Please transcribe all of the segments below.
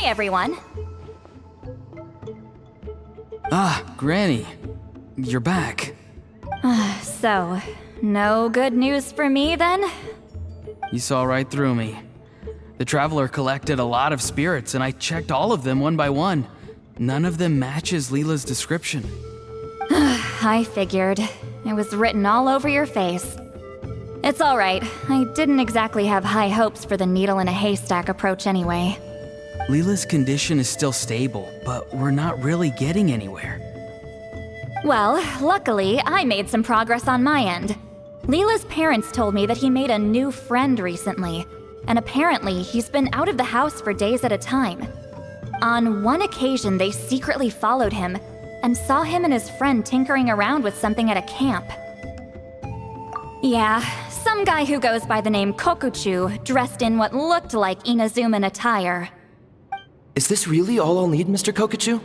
everyone. Ah, Granny. You're back. So, no good news for me then? You saw right through me. The Traveler collected a lot of spirits, and I checked all of them one by one. None of them matches Leela's description. I figured. It was written all over your face. It's alright. I didn't exactly have high hopes for the needle in a haystack approach anyway. Leela's condition is still stable, but we're not really getting anywhere. Well, luckily, I made some progress on my end. Leela's parents told me that he made a new friend recently, and apparently he's been out of the house for days at a time. On one occasion, they secretly followed him and saw him and his friend tinkering around with something at a camp. Yeah, some guy who goes by the name Kokuchu, dressed in what looked like Inazuman attire. Is this really all I'll need, Mr. Kokuchu?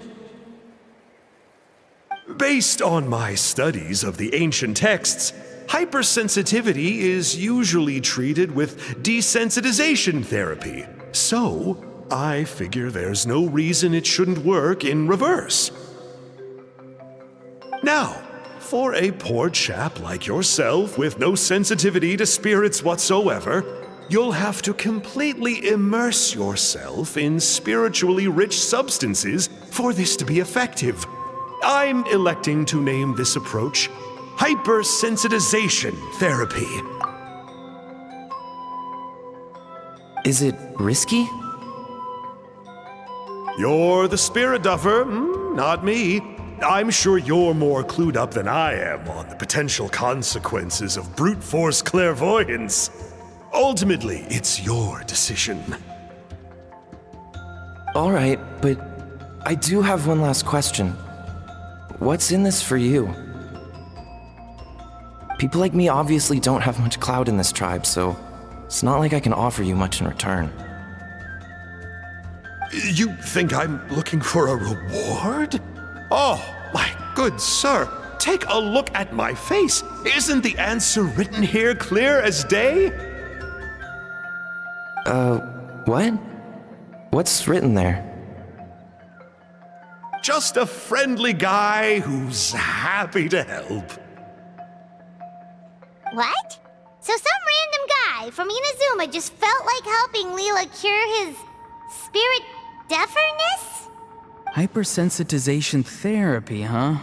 Based on my studies of the ancient texts, hypersensitivity is usually treated with desensitization therapy. So, I figure there's no reason it shouldn't work in reverse. Now, for a poor chap like yourself with no sensitivity to spirits whatsoever, you'll have to completely immerse yourself in spiritually rich substances for this to be effective. I'm electing to name this approach hypersensitization therapy. Is it risky? You're the spirit duffer, not me. I'm sure you're more clued up than I am on the potential consequences of brute force clairvoyance. Ultimately, it's your decision. All right, but I do have one last question. What's in this for you? People like me obviously don't have much clout in this tribe, so it's not like I can offer you much in return. You think I'm looking for a reward? Oh, my good sir, take a look at my face. Isn't the answer written here clear as day? What? What's written there? Just a friendly guy who's happy to help. What? So some random guy from Inazuma just felt like helping Leela cure his spirit deaferness? Hypersensitization therapy, huh?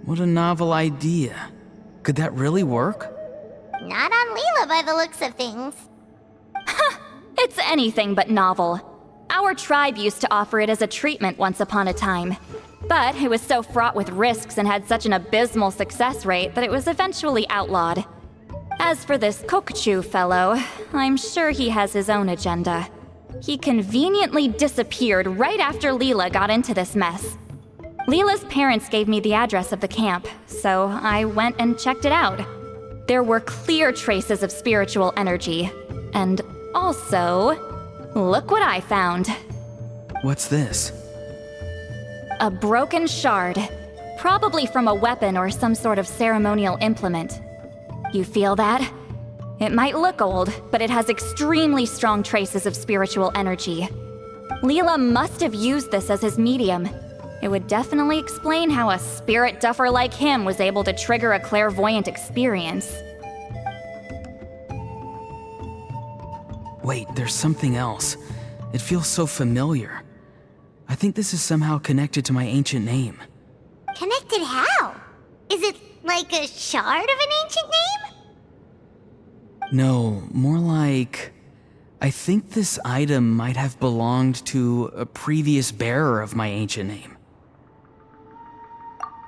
What a novel idea. Could that really work? Not on Leela by the looks of things. It's anything but novel. Our tribe used to offer it as a treatment once upon a time. But it was so fraught with risks and had such an abysmal success rate that it was eventually outlawed. As for this Kokuchu fellow, I'm sure he has his own agenda. He conveniently disappeared right after Leela got into this mess. Leela's parents gave me the address of the camp, so I went and checked it out. There were clear traces of spiritual energy. And also, look what I found. What's this? A broken shard, probably from a weapon or some sort of ceremonial implement. You feel that? It might look old, but it has extremely strong traces of spiritual energy. Leela must have used this as his medium. It would definitely explain how a spirit duffer like him was able to trigger a clairvoyant experience. Wait, there's something else. It feels so familiar. I think this is somehow connected to my ancient name. Connected how? Is it like a shard of an ancient name? No, more like... I think this item might have belonged to a previous bearer of my ancient name.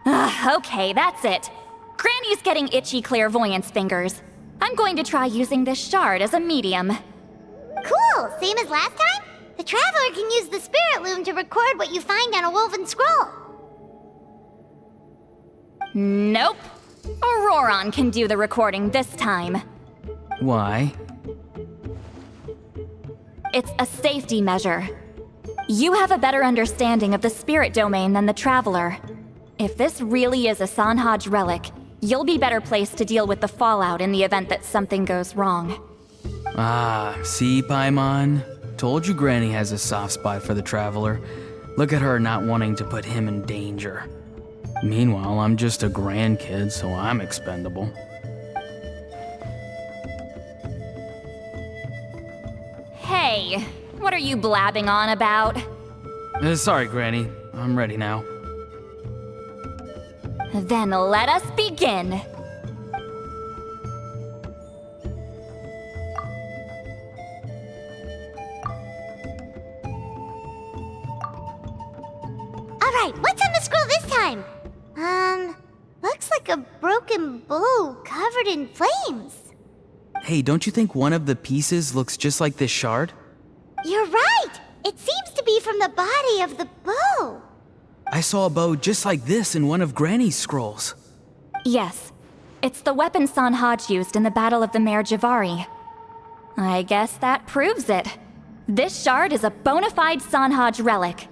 Okay, that's it. Granny's getting itchy clairvoyance fingers. I'm going to try using this shard as a medium. Cool, same as last time? The Traveler can use the Spirit Loom to record what you find on a woven scroll. Nope. Auroron can do the recording this time. Why? It's a safety measure. You have a better understanding of the spirit domain than the Traveler. If this really is a Sanhaj relic, you'll be better placed to deal with the fallout in the event that something goes wrong. Ah, see, Paimon? Told you Granny has a soft spot for the Traveler. Look at her not wanting to put him in danger. Meanwhile, I'm just a grandkid, so I'm expendable. Hey, what are you blabbing on about? Sorry, Granny. I'm ready now. Then let us begin. Alright, what's on the scroll this time? Looks like a broken bow covered in flames. Hey, don't you think one of the pieces looks just like this shard? You're right! It seems to be from the body of the bow. I saw a bow just like this in one of Granny's scrolls. Yes, it's the weapon Sanhaj used in the Battle of the Mare Javari. I guess that proves it. This shard is a bona fide Sanhaj relic.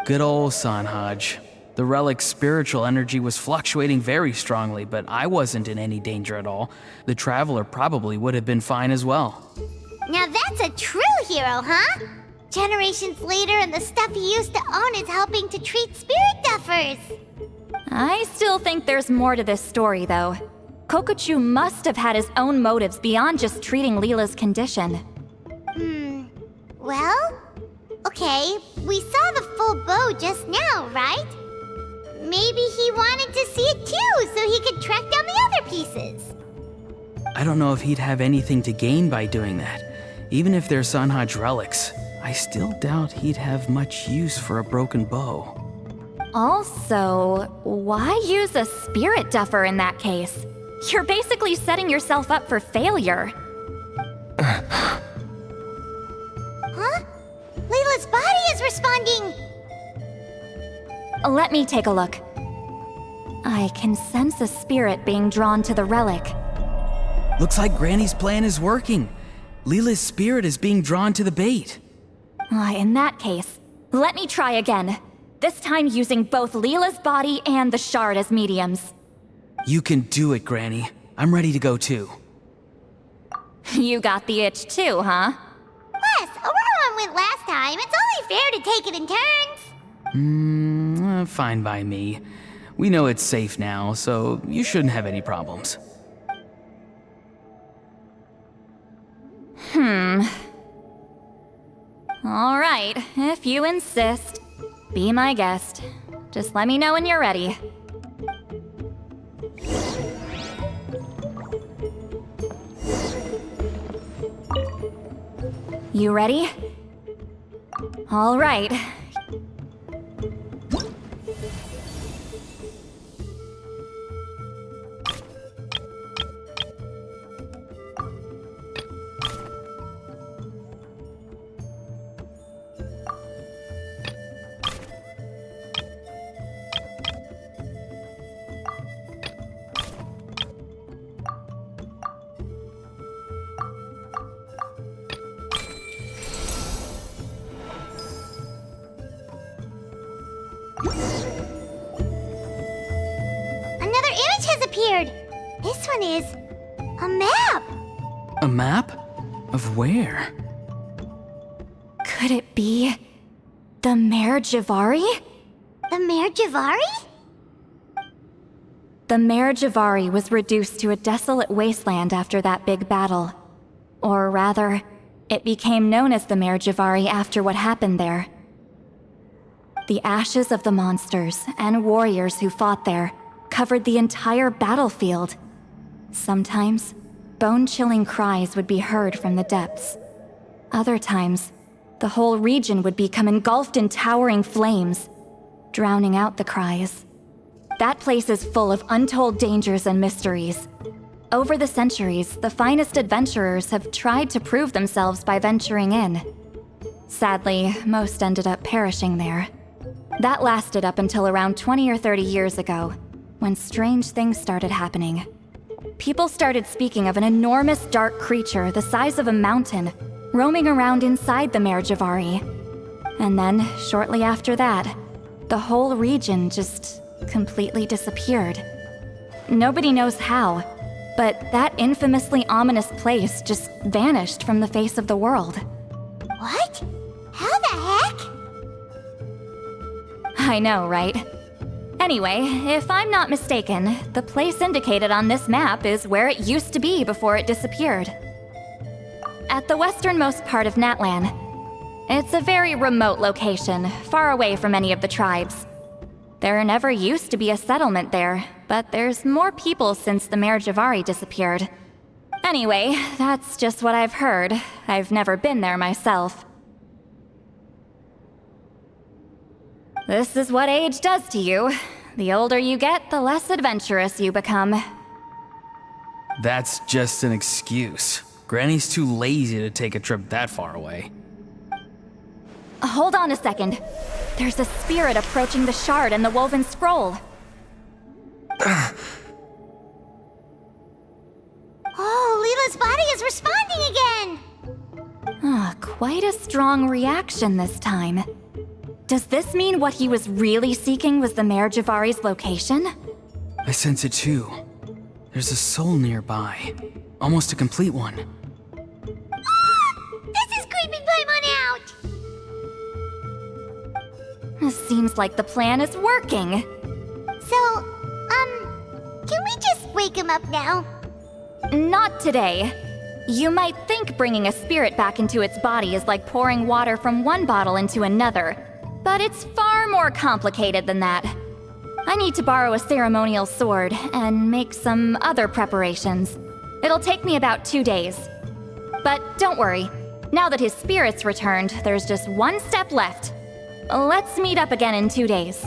Good old Sanhaj. The relic's spiritual energy was fluctuating very strongly, but I wasn't in any danger at all. The Traveler probably would have been fine as well. Now that's a true hero, huh? Generations later and the stuff he used to own is helping to treat spirit duffers. I still think there's more to this story, though. Kokochu must have had his own motives beyond just treating Leela's condition. Well, okay, we saw the full bow just now, right? Maybe he wanted to see it too, so he could track down the other pieces. I don't know if he'd have anything to gain by doing that. Even if they're Sanhaj relics, I still doubt he'd have much use for a broken bow. Also, why use a spirit duffer in that case? You're basically setting yourself up for failure. Huh? Layla's body is responding! Let me take a look. I can sense a spirit being drawn to the relic. Looks like Granny's plan is working. Leela's spirit is being drawn to the bait. In that case, let me try again. This time using both Leela's body and the shard as mediums. You can do it, Granny. I'm ready to go too. You got the itch too, huh? Plus, Aurora went last time. It's only fair to take it in turns. Fine by me. We know it's safe now, so you shouldn't have any problems. All right, if you insist. Be my guest. Just let me know when you're ready. You ready? All right. Another image has appeared. This one is a map. A map? Of where? Could it be the Mare Javari? The Mare Javari? The Mare Javari was reduced to a desolate wasteland after that big battle. Or rather, it became known as the Mare Javari after what happened there. The ashes of the monsters and warriors who fought there covered the entire battlefield. Sometimes, bone-chilling cries would be heard from the depths. Other times, the whole region would become engulfed in towering flames, drowning out the cries. That place is full of untold dangers and mysteries. Over the centuries, the finest adventurers have tried to prove themselves by venturing in. Sadly, most ended up perishing there. That lasted up until around 20 or 30 years ago, when strange things started happening. People started speaking of an enormous dark creature the size of a mountain, roaming around inside the Mare Javari. And then, shortly after that, the whole region just completely disappeared. Nobody knows how, but that infamously ominous place just vanished from the face of the world. What? How the heck? I know, right? Anyway, if I'm not mistaken, the place indicated on this map is where it used to be before it disappeared. At the westernmost part of Natlan. It's a very remote location, far away from any of the tribes. There never used to be a settlement there, but there's more people since the Mare Javari disappeared. Anyway, that's just what I've heard. I've never been there myself. This is what age does to you. The older you get, the less adventurous you become. That's just an excuse. Granny's too lazy to take a trip that far away. Hold on a second. There's a spirit approaching the shard and the woven scroll. Oh, Leela's body is responding again! Quite a strong reaction this time. Does this mean what he was really seeking was the Mare Javari's location? I sense it too. There's a soul nearby. Almost a complete one. This is creeping Paimon out! Seems like the plan is working. So, can we just wake him up now? Not today. You might think bringing a spirit back into its body is like pouring water from one bottle into another, but it's far more complicated than that. I need to borrow a ceremonial sword and make some other preparations. It'll take me about 2 days. But don't worry, now that his spirit's returned, there's just one step left. Let's meet up again in 2 days.